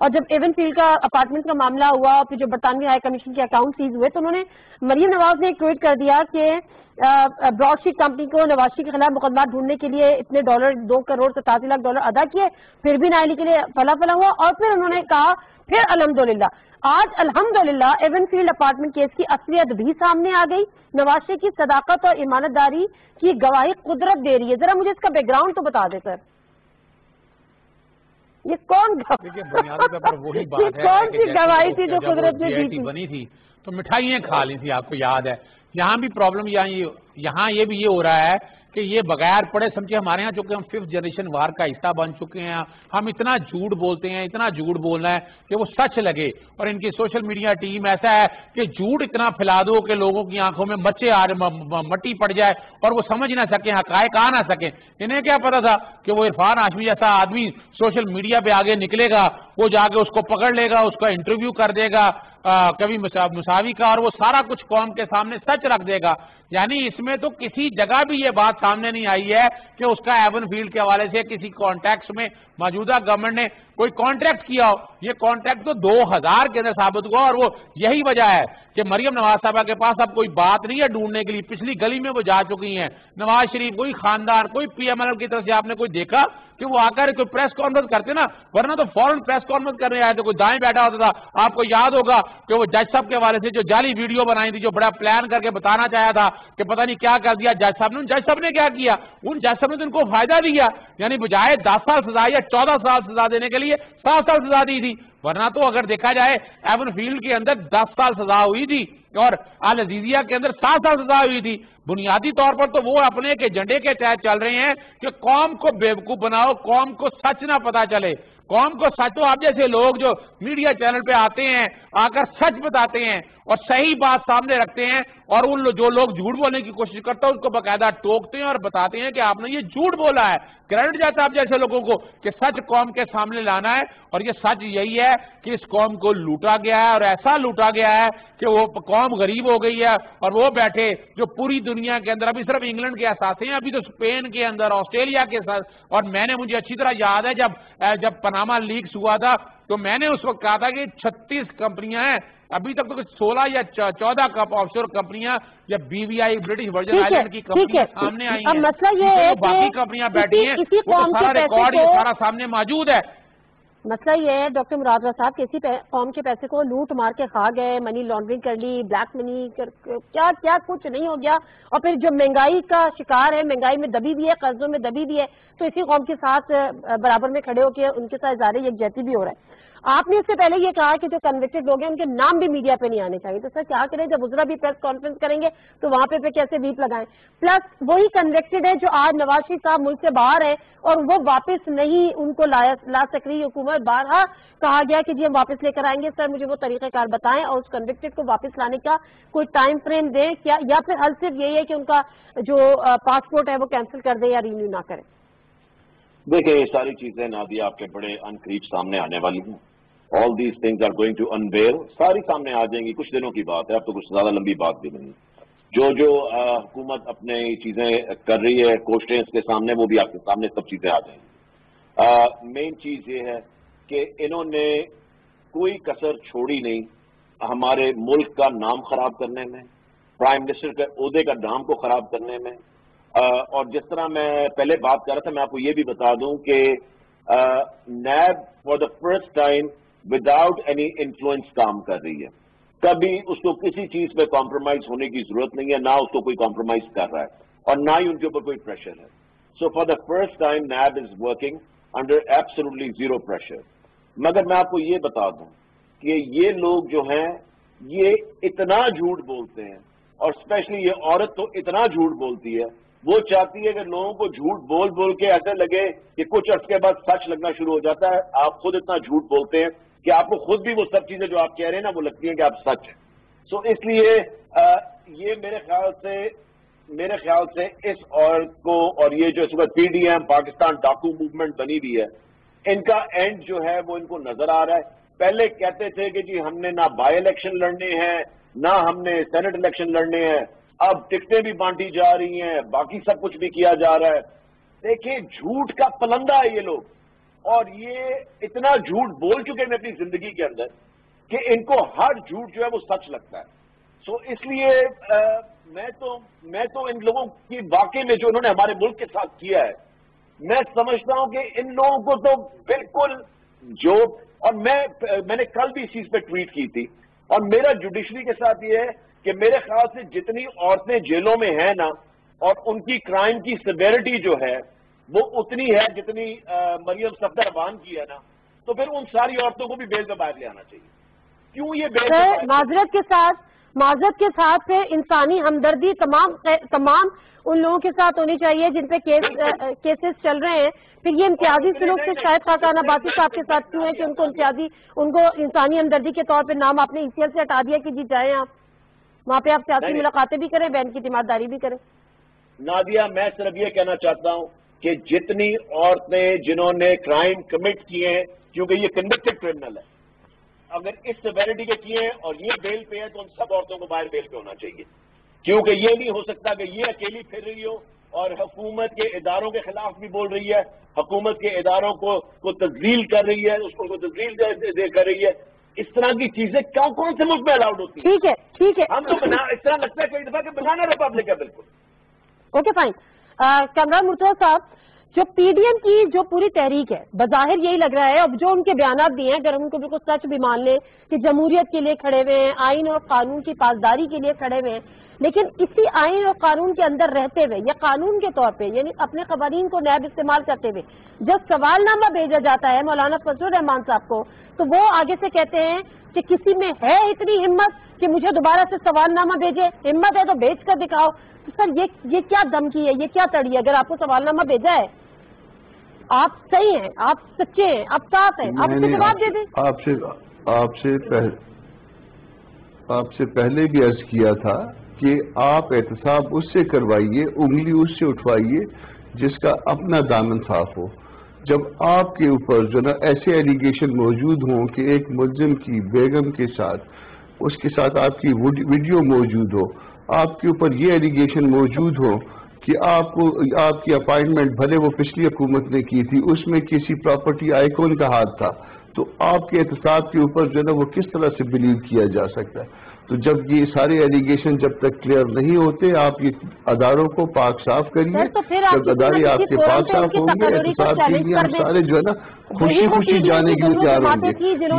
اور جب ایون فیلڈ کا اپارٹمنٹ کا معاملہ ہوا اور پھر جو برطانوی ہائی کمیشن کے اکاؤنٹ سیز ہوئے تو انہوں نے مریم نواز نے ایک ٹویٹ کر دیا کہ براڈ شیٹ کمپنی کو نواز شریف کے خلاف مقدمات ڈھونڈنے کے لیے اتنے ڈالر $2.87 ادا کیے، پھر بھی نااہلی کے لیے فلا فلا ہوا. اور پھر انہوں نے کہا پھر الحمدللہ آج الحمدللہ ایون فیلڈ اپارٹمنٹ کیس کی اصلیت بھی سامنے آ گئی. نواز شریف کی صداقت اور ایمانت داری کی گواہی قدرت دے رہی ہے. ذرا مجھے اس کا بیک گراؤنڈ تو بتا دیں سر، یہ کون سی گواہی تھی جو قدرت نے دی بنی تھی تو مٹھائیاں کھا لی تھی، آپ کو یاد ہے. یہاں بھی پرابلم یہاں یہ بھی یہ ہو رہا ہے کہ یہ بغیر پڑھے سمجھے ہمارے ہاں چونکہ ہم 5th جنریشن وار کا حصہ بن چکے ہیں، ہم اتنا جھوٹ بولتے ہیں، اتنا جھوٹ بولنا ہے کہ وہ سچ لگے. اور ان کی سوشل میڈیا ٹیم ایسا ہے کہ جھوٹ اتنا پھیلا دو کہ لوگوں کی آنکھوں میں مٹی پڑ جائے اور وہ سمجھ نہ سکیں، حقائق آ نہ سکیں. انہیں کیا پتا تھا کہ وہ عرفان ہاشمی جیسا آدمی سوشل میڈیا پہ آگے نکلے گا، وہ جا کے اس کو پکڑ لے گا، اس کا انٹرویو کر دے گا کبھی مساوی کا، اور وہ سارا کچھ قوم کے سامنے سچ رکھ دے گا. یعنی اس میں تو کسی جگہ بھی یہ بات سامنے نہیں آئی ہے کہ اس کا ایون فیلڈ کے حوالے سے کسی کانٹیکٹ میں موجودہ گورنمنٹ نے کوئی کانٹریکٹ کیا ہو. یہ کانٹریکٹ تو 2000 کے اندر ثابت ہوا، اور وہ یہی وجہ ہے کہ مریم نواز صاحبہ کے پاس اب کوئی بات نہیں ہے ڈھونڈنے کے لیے. پچھلی گلی میں وہ جا چکی ہیں. نواز شریف کوئی خاندان کوئی پی ایم ایل ایل کی طرف سے آپ نے کوئی دیکھا کہ وہ آ کر کوئی پریس کانفرنس کرتے نا؟ ورنہ تو فوراً پریس کانفرنس کرنے آئے تھے. کوئی دائیں بیٹھا ہوتا تھا. آپ کو یاد ہوگا کہ وہ جج صاحب کے حوالے سے جو جعلی ویڈیو بنائی تھی، جو بڑا پلان کر کے بتانا چاہا تھا کہ پتہ نہیں کیا کر دیا جج صاحب نے. جج صاحب نے کیا کیا؟ ان جج صاحب نے تو ان کو فائدہ دیا، یعنی بجائے 10 سال سزا یا 14 سال سزا دینے کے لیے 7 سال سزا دی تھی. ورنہ تو اگر دیکھا جائے ایون فیلڈ کے اندر 10 سال سزا ہوئی تھی اور آل عزیزیہ کے اندر 7 سال سزا ہوئی تھی. بنیادی طور پر تو وہ اپنے ایک ایجنڈے کے تحت چل رہے ہیں کہ قوم کو بیوقوف بناؤ، قوم کو سچ نہ پتا چلے. قوم کو سچ تو آپ جیسے لوگ جو میڈیا چینل پہ آتے ہیں آ کر سچ بتاتے ہیں اور صحیح بات سامنے رکھتے ہیں، اور ان جو لوگ جھوٹ بولنے کی کوشش کرتے ہیں اس کو باقاعدہ ٹوکتے ہیں اور بتاتے ہیں کہ آپ نے یہ جھوٹ بولا ہے. کریڈٹ جاتا ہے آپ جیسے لوگوں کو کہ سچ قوم کے سامنے لانا ہے. اور یہ سچ یہی ہے کہ اس قوم کو لوٹا گیا ہے، اور ایسا لوٹا گیا ہے کہ وہ قوم غریب ہو گئی ہے. اور وہ بیٹھے جو پوری دنیا کے اندر، ابھی صرف انگلینڈ کے احساس ہیں، ابھی تو اسپین کے اندر، آسٹریلیا کے ساتھ. اور میں نے مجھے اچھی طرح یاد ہے جب پاناما لیکس ہوا تھا تو میں نے اس وقت کہا تھا کہ 36 کمپنیاں ہیں. ابھی تک تو 16 یا 14 آف شور کمپنیاں یا B V I British Virgin Island کی کمپنیاں سامنے آئی ہیں. مسئلہ یہ ہے باقی کمپنیاں بیٹھی ہیں، وہ سارا ریکارڈ یہ سارا سامنے موجود ہے. مسئلہ یہ ہے ڈاکٹر مراد رضا صاحب کہ اسی قوم کے پیسے کو لوٹ مار کے کھا گئے، منی لانڈرنگ کر لی، بلیک منی کیا کیا کچھ نہیں ہو گیا. اور پھر جو مہنگائی کا شکار ہے، مہنگائی میں دبی بھی ہے، قرضوں میں دبی بھی ہے، تو اسی قوم کے ساتھ برابر میں کھڑے ہو کے ان کے ساتھ اظہار یکجہتی بھی ہو رہا ہے. آپ نے اس سے پہلے یہ کہا کہ جو کنوکٹڈ لوگ ہیں ان کے نام بھی میڈیا پہ نہیں آنے چاہیے. تو سر کیا کریں جب عذرا بھی پریس کانفرنس کریں گے تو وہاں پہ کیسے ویپ لگائیں؟ پلس وہی کنوکٹڈ ہے جو آج نواز شریف صاحب ملک سے باہر ہے اور وہ واپس نہیں ان کو لا سک رہی حکومت. بارہا کہا گیا کہ جی ہم واپس لے کر آئیں گے. سر مجھے وہ طریقہ کار بتائیں اور اس کنوکٹڈ کو واپس لانے کا کوئی ٹائم فریم دیں کیا، یا پھر حل صرف یہی ہے کہ ان کا جو پاسپورٹ ہے وہ کینسل کر دیں یا رینیو نہ کریں؟ دیکھیں یہ ساری چیزیں نادیہ آپ کے بڑے عنقریب سامنے آنے والی ہیں. All these things are going to unveil. ساری سامنے آ جائیں گی، کچھ دنوں کی بات ہے، اب تو کچھ زیادہ لمبی بات بھی نہیں. جو حکومت اپنے چیزیں کر رہی ہے کوششیں اس کے سامنے، وہ بھی آپ کے سامنے سب چیزیں آ جائیں گی. مین چیز یہ ہے کہ انہوں نے کوئی کسر چھوڑی نہیں ہمارے ملک کا نام خراب کرنے میں، پرائم منسٹر کے عہدے کا نام کو خراب کرنے میں. اور جس طرح میں پہلے بات کر رہا تھا، میں آپ کو یہ بھی بتا دوں کہ NAB for the first time without any influence کام کر رہی ہے. کبھی اس کو کسی چیز پہ کمپرومائز ہونے کی ضرورت نہیں ہے، نہ اس کو کوئی کمپرومائز کر رہا ہے اور نہ ہی ان کے اوپر کوئی پریشر ہے. So for the first time NAB is working under absolutely zero pressure. مگر میں آپ کو یہ بتا دوں کہ یہ لوگ جو ہیں یہ اتنا جھوٹ بولتے ہیں، اور اسپیشلی یہ عورت تو اتنا جھوٹ بولتی ہے. وہ چاہتی ہے کہ لوگوں کو جھوٹ بول بول کے ایسے لگے کہ کچھ عرصے کے بعد سچ لگنا شروع ہو جاتا ہے. آپ خود اتنا جھوٹ بولتے ہیں کہ آپ کو خود بھی وہ سب چیزیں جو آپ کہہ رہے ہیں نا وہ لگتی ہیں کہ آپ سچ ہیں. سو اس لیے یہ میرے خیال سے اس عورت کو، اور یہ جو اس وقت پی ڈی ایم پاکستان ڈاکو موومنٹ بنی ہوئی ہے، ان کا اینڈ جو ہے وہ ان کو نظر آ رہا ہے. پہلے کہتے تھے کہ جی ہم نے نہ بائی الیکشن لڑنے ہیں نہ ہم نے سینٹ الیکشن لڑنے ہیں. اب ٹکٹیں بھی بانٹی جا رہی ہیں، باقی سب کچھ بھی کیا جا رہا ہے. دیکھیں جھوٹ کا پلندہ ہے یہ لوگ، اور یہ اتنا جھوٹ بول چکے ہیں اپنی زندگی کے اندر کہ ان کو ہر جھوٹ جو ہے وہ سچ لگتا ہے. سو اس لیے میں تو ان لوگوں کی واقعے میں جو انہوں نے ہمارے ملک کے ساتھ کیا ہے، میں سمجھتا ہوں کہ ان لوگوں کو تو بالکل جو، اور میں نے کل بھی اس چیز پہ ٹویٹ کی تھی، اور میرا جوڈیشری کے ساتھ یہ ہے کہ میرے خیال سے جتنی عورتیں جیلوں میں ہیں نا، اور ان کی کرائم کی سیویرٹی جو ہے وہ اتنی ہے جتنی مریم صفدر افغان کی ہے نا، تو پھر ان ساری عورتوں کو بھی بیل پہ باہر لے آنا چاہیے. کیوں یہ بیل پہ معذرت کے ساتھ پھر انسانی ہمدردی تمام ان لوگوں کے ساتھ ہونی چاہیے جن پہ کیسز چل رہے ہیں. پھر یہ امتیازی سلوک سے شاید خاقان عباسی صاحب کے ساتھ کیوں ہے کہ ان کو انسانی ہمدردی کے طور پہ نام آپ نے ECL سے ہٹا دیا کہ جی جائیں آپ وہاں پہ آپ سیاسی ملاقاتیں بھی کریں، بہن کی تیمارداری بھی کریں. نادیہ، میں صرف یہ کہنا چاہتا ہوں کہ جتنی عورتیں جنہوں نے کرائم کمٹ کیے ہیں، کیونکہ یہ کنوکٹڈ کرمنل ہے، اگر اس سیویرٹی کے کیے ہیں اور یہ بیل پہ ہے تو ان سب عورتوں کو باہر بیل پہ ہونا چاہیے. کیونکہ یہ نہیں ہو سکتا کہ یہ اکیلی پھر رہی ہو اور حکومت کے اداروں کے خلاف بھی بول رہی ہے، حکومت کے اداروں کو تذلیل کر رہی ہے، اس کو تذلیل کر رہی ہے. اس طرح کی چیزیں کون سے ملک میں الاؤڈ ہوتی ہیں؟ ٹھیک ہے ہم تو اس طرح لگتا ہے کئی دفعہ کہ بنانا ریپبلک ہے. بالکل اوکے فائن. کامران مرتضیٰ صاحب، جو PDM کی جو پوری تحریک ہے بظاہر یہی لگ رہا ہے، اب جو ان کے بیانات بھی ہیں اگر ہم ان کو بالکل سچ بھی مان لیں کہ جمہوریت کے لیے کھڑے ہوئے ہیں، آئین اور قانون کی پاسداری کے لیے کھڑے ہوئے ہیں، لیکن اسی آئین اور قانون کے اندر رہتے ہوئے یا قانون کے طور پہ یعنی اپنے قوانین کو نیب استعمال کرتے ہوئے جب سوال نامہ بھیجا جاتا ہے مولانا فضل الرحمان صاحب کو، تو وہ آگے سے کہتے ہیں کہ کسی میں ہے اتنی ہمت کہ مجھے دوبارہ سے سوال نامہ بھیجے، ہمت ہے تو بھیج کر دکھاؤ. تو سر یہ کیا دھمکی ہے، یہ کیا تڑی ہے؟ اگر آپ کو سوال نامہ بھیجا ہے، آپ صحیح ہیں، آپ سچے ہیں، آپ صاف ہیں، آپ اسے جواب دے دیں. آپ سے پہلے بھی عرض کیا تھا کہ آپ احتساب اس سے کروائیے، انگلی اس سے اٹھوائیے جس کا اپنا دامن صاف ہو. جب آپ کے اوپر جو نا ایسے ایلیگیشن موجود ہوں کہ ایک ملزم کی بیگم کے ساتھ، اس کے ساتھ آپ کی ویڈیو موجود ہو، آپ کے اوپر یہ ایلیگیشن موجود ہو کہ آپ کی اپائنٹمنٹ بھلے وہ پچھلی حکومت نے کی تھی، اس میں کسی پراپرٹی آئیکن کا ہاتھ تھا، تو آپ کے احتساب کے اوپر جو نا وہ کس طرح سے بلیو کیا جا سکتا ہے؟ تو جب یہ سارے ایلیگیشن جب تک کلیئر نہیں ہوتے، آپ یہ اداروں کو پاک صاف کریے. جب ادارے آپ کے پاک صاف ہوں گے، احتساب کے لیے ہم سارے جو ہے نا خوشی جانے کے لیے تیار ہوں گے.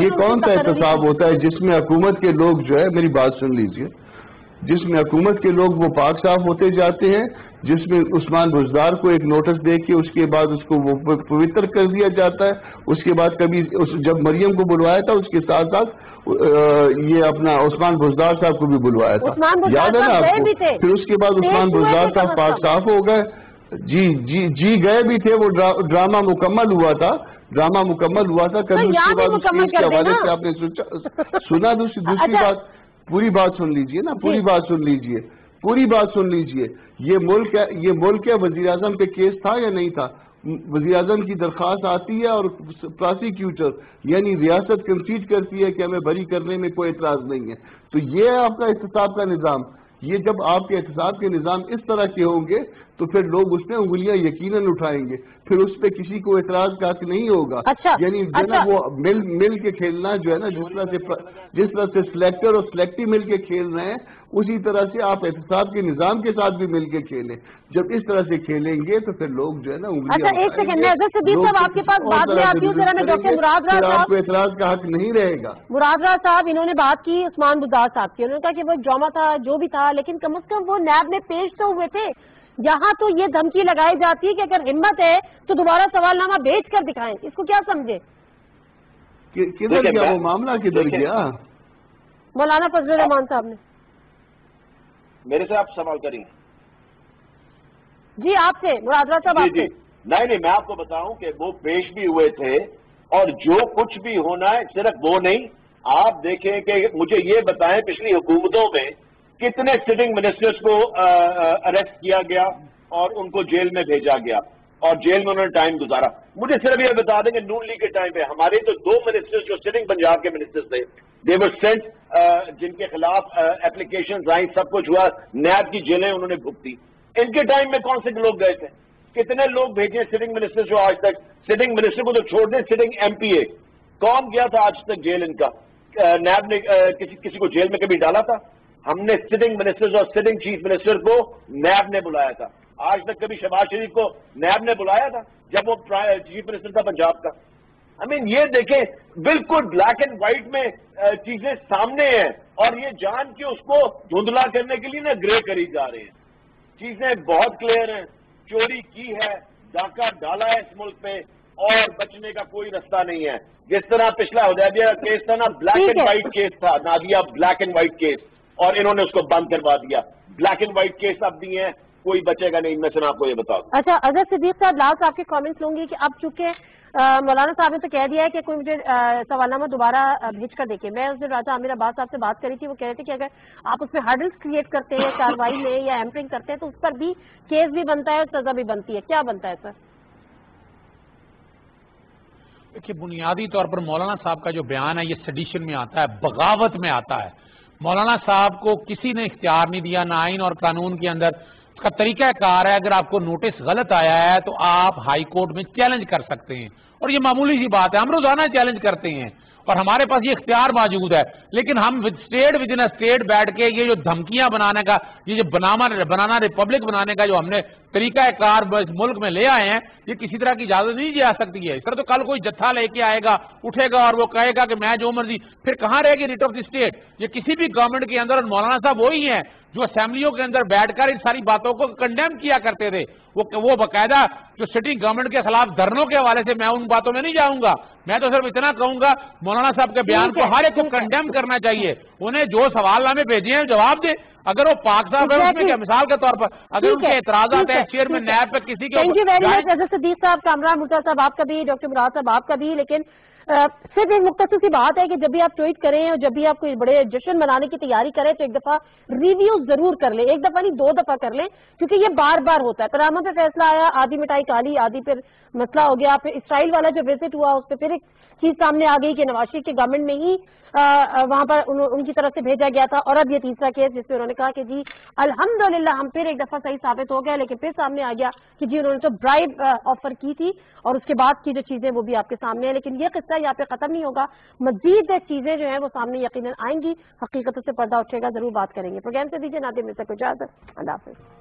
یہ کون سا احتساب ہوتا ہے جس میں حکومت کے لوگ جو ہے، میری بات سن لیجئے، جس میں حکومت کے لوگ وہ پاک صاف ہوتے جاتے ہیں، جس میں عثمان بزدار کو ایک نوٹس دے کے اس کے بعد اس کو وہ پوتر کر دیا جاتا ہے. اس کے بعد کبھی جب مریم کو بلوایا تھا اس کے ساتھ ساتھ یہ اپنا عثمان بزدار صاحب کو بھی بلوایا تھا، یاد ہے نا آپ کو؟ پھر اس کے بعد عثمان بزدار صاحب پاک صاف ہو گئے. جی گئے بھی تھے، وہ ڈرامہ مکمل ہوا تھا کبھی. اس کے بعد اس کے حوالے سے آپ نے سنا. دوسری بات، پوری بات سن لیجئے نا، پوری بات سن لیجئے. یہ ملک ہے، وزیر اعظم پہ کیس تھا یا نہیں تھا؟ وزیر اعظم کی درخواست آتی ہے اور پراسیکیوٹر یعنی ریاست کنسیڈ کرتی ہے کہ ہمیں بری کرنے میں کوئی اعتراض نہیں ہے. تو یہ ہے آپ کا احتساب کا نظام. یہ جب آپ کے احتساب کے نظام اس طرح کے ہوں گے تو پھر لوگ اس میں انگلیاں یقیناً اٹھائیں گے، پھر اس پہ کسی کو اعتراض کا حق نہیں ہوگا. یعنی جو نا وہ مل کے کھیلنا جو ہے نا، جس طرح سے سلیکٹر اور سلیکٹی مل کے کھیل رہے ہیں، اسی طرح سے آپ احتساب کے نظام کے ساتھ بھی مل کے کھیلیں. جب اس طرح سے کھیلیں گے تو پھر لوگ جو ہے نا انگلیاں ایک سیکنڈ میں صدیق صاحب آپ کے پاس بات میں آتی ہوں. ذرا میں ڈاکٹر مراد راز صاحب، آپ کو اعتراض کا حق نہیں رہے گا. مراد راز صاحب انہوں نے بات کی عثمان بزدار صاحب کی، انہوں نے کہا کہ وہ ڈرامہ تھا جو بھی تھا، لیکن کم از کم وہ نیب میں پیش تو ہوئے تھے. یہاں تو یہ دھمکی لگائی جاتی ہے کہ اگر ہمت ہے تو دوبارہ سوال نامہ بھیج کر دکھائیں. اس کو کیا سمجھے؟ کدھر گیا وہ معاملہ، کدھر گیا؟ مولانا فضل الرحمان صاحب نے میرے سے آپ سوال کریں. جی آپ سے مراد راز صاحب. جی نہیں میں آپ کو بتاؤں کہ وہ پیش بھی ہوئے تھے، اور جو کچھ بھی ہونا ہے صرف وہ نہیں. آپ دیکھیں کہ مجھے یہ بتائیں پچھلی حکومتوں میں کتنے سٹنگ منسٹرز کو اریسٹ کیا گیا اور ان کو جیل میں بھیجا گیا اور جیل میں انہوں نے ٹائم گزارا. مجھے صرف یہ بتا دیں کہ نون لیگ کے ٹائم پہ ہمارے تو 2 منسٹرز جو سٹنگ پنجاب کے منسٹرز تھے، دے ور سینٹ، جن کے خلاف اپلیکیشنز آئیں، سب کچھ ہوا، نیب کی جیلیں انہوں نے بھگتی. ان کے ٹائم میں کون سے لوگ گئے تھے؟ کتنے لوگ بھیجے سٹنگ منسٹر جو آج تک, سٹنگ منسٹر کو تو چھوڑ دیں, سٹنگ ایم پی اے کون گیا تھا آج تک جیل ان کا؟ نیب نے کسی کو جیل میں کبھی ڈالا تھا؟ ہم نے سٹنگ منسٹر اور سٹنگ چیف منسٹر کو نیب نے بلایا تھا. آج تک کبھی شہباز شریف کو نیب نے بلایا تھا جب وہ چیف منسٹر تھا پنجاب کا؟ یہ دیکھیں بالکل بلیک اینڈ وائٹ میں چیزیں سامنے ہیں, اور یہ جان کے اس کو دھندلا کرنے کے لیے گرے کری جا رہے ہیں. چیزیں بہت کلیئر ہیں, چوری کی ہے, ڈاکہ ڈالا ہے اس ملک میں, اور بچنے کا کوئی رستہ نہیں ہے. جس طرح پچھلا حدیبیہ کا کیس تھا نا, بلیک اینڈ وائٹ کیس تھا Nadia, black and white case, اور انہوں نے اس کو بند کروا دیا. بلیک اینڈ وائٹ کیس اب بھی ہیں, کوئی بچے گا نہیں. میں سے آپ کو یہ بتا دوں. اچھا اظہر صدیق صاحب, لاسٹ آپ کے کامنٹس لوں گی کہ اب چونکہ مولانا صاحب نے تو کہہ دیا ہے کہ کوئی مجھے سوالنامہ دوبارہ بھیج کر دیکھے. میں اس دن راجہ عامر عباس صاحب سے بات کری تھی, وہ کہہ رہے تھے کہ اگر آپ اس میں ہرڈلز کریٹ کرتے ہیں کارروائی میں یا ایمپرنگ کرتے ہیں تو اس پر بھی کیس بھی بنتا ہے اور سزا بھی بنتی ہے. کیا بنتا ہے سر؟ دیکھیے, بنیادی طور پر مولانا صاحب کا جو بیان ہے یہ سیڈیشن میں آتا ہے, بغاوت میں آتا ہے. مولانا صاحب کو کسی نے اختیار نہیں دیا, نہ آئین اور قانون کے اندر. اس کا طریقہ کار ہے, اگر آپ کو نوٹس غلط آیا ہے تو آپ ہائی کورٹ میں چیلنج کر سکتے ہیں, اور یہ معمولی سی بات ہے. ہم روزانہ چیلنج کرتے ہیں اور ہمارے پاس یہ اختیار موجود ہے. لیکن ہم اسٹیٹ ود ان اسٹیٹ بیٹھ کے یہ جو دھمکیاں بنانے کا, یہ جو بنانا ریپبلک بنانے کا جو ہم نے طریقہ کار ملک میں لے آئے ہیں, یہ کسی طرح کی اجازت نہیں دی جا سکتی ہے. اس طرح تو کل کوئی جتھا لے کے آئے گا, اٹھے گا اور وہ کہے گا کہ میں جو مرضی, پھر کہاں رہے گی ریٹ آف دی اسٹیٹ؟ یہ کسی بھی گورنمنٹ کے اندر, اور مولانا صاحب وہی ہیں جو اسمبلیوں کے اندر بیٹھ کر ان ساری باتوں کو کنڈیم کیا کرتے تھے. وہ باقاعدہ جو سٹنگ گورنمنٹ کے خلاف دھرنوں کے حوالے سے, میں ان باتوں میں نہیں جاؤں گا. میں تو صرف اتنا کہوں گا مولانا صاحب کے بیان کو ہر ایک کو کنڈیم کرنا چاہیے. انہیں جو سوال نامے بھیجے ہیں جواب دیں. اگر وہ پاک صاحب ہے اس میں کیا, مثال کے طور پر اگر ان کے اعتراضات ہیں چیئرمین نیب پہ کسی کے, thank you very much Azhar Siddique sahab, Kamran Murtaza صاحب آپ کا بھی, ڈاکٹر مراد صاحب آپ کا بھی. لیکن صرف ایک مختصر سی بات ہے کہ جب بھی آپ ٹویٹ کریں اور جب بھی آپ کوئی بڑے جشن منانے کی تیاری کریں تو ایک دفعہ ریویو ضرور کر لیں. ایک دفعہ نہیں, 2 دفعہ کر لیں, کیونکہ یہ بار بار ہوتا ہے. پرامہ پہ فیصلہ آیا, آدھی مٹائی کالی, آدھی پھر مسئلہ ہو گیا. پھر اسرائیل والا جو وزٹ ہوا اس پہ پھر ایک چیز سامنے آ گئی کہ نواز شریف کے گورنمنٹ میں ہی وہاں پر ان کی طرف سے بھیجا گیا تھا. اور اب یہ تیسرا کیس جس میں انہوں نے کہا کہ جی الحمدللہ ہم پھر ایک دفعہ صحیح ثابت ہو گیا, لیکن پھر سامنے آ گیا کہ جی انہوں نے تو برائب آفر کی تھی, اور اس کے بعد کی جو چیزیں وہ بھی آپ کے سامنے ہیں. لیکن یہ قصہ یہاں پہ ختم نہیں ہوگا, مزید چیزیں جو ہیں وہ سامنے یقیناً آئیں گی, حقیقتوں سے پردہ اٹھے گا, ضرور بات کریں گے. پروگرام سے دیجیے ناظرین سے کوئی اجازت. اللہ حافظ.